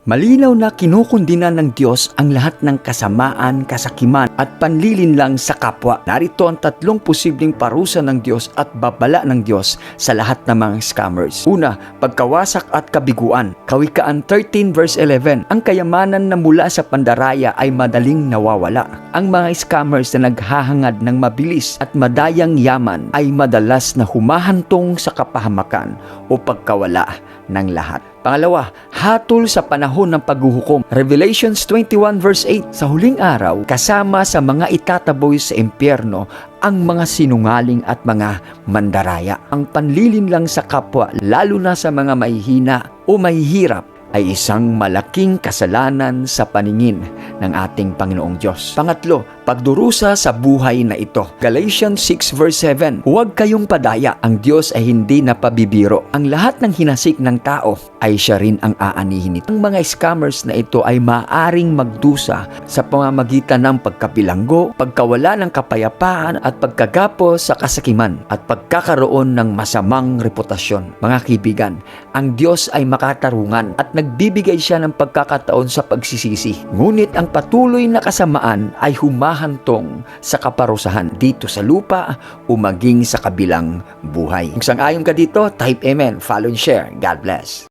Malinaw na kinukundina ng Diyos ang lahat ng kasamaan, kasakiman at panlilinlang sa kapwa. Narito ang tatlong posibleng parusa ng Diyos at babala ng Diyos sa lahat ng mga scammers. Una, pagkawasak at kabiguan. Kawikaan 13 verse 11, ang kayamanan na mula sa pandaraya ay madaling nawawala. Ang mga scammers na naghahangad ng mabilis at madayang yaman ay madalas na humahantong sa kapahamakan o pagkawala ng lahat. Pangalawa, hatol sa panahon ng paghuhukom. Revelations 21 verse 8, sa huling araw, kasama sa mga itataboy sa impyerno ang mga sinungaling at mga mandaraya. Ang panlilinlang sa kapwa, lalo na sa mga mahihina o mahihirap, ay isang malaking kasalanan sa paningin ng ating Panginoong Diyos. Pangatlo, pagdurusa sa buhay na ito. Galatians 6 verse 7, huwag kayong padaya, ang Diyos ay hindi napabibiro. Ang lahat ng hinasik ng tao ay siya rin ang aanihin nito. Ang mga scammers na ito ay maaring magdusa sa pamamagitan ng pagkabilanggo, pagkawala ng kapayapaan at pagkagapos sa kasakiman at pagkakaroon ng masamang reputasyon. Mga kaibigan, ang Diyos ay makatarungan at nagbibigay siya ng pagkakataon sa pagsisisi. Ngunit ang patuloy na kasamaan ay humahantong sa kaparusahan dito sa lupa o maging sa kabilang buhay. Kung sang-ayon ka dito, type Amen, follow and share. God bless.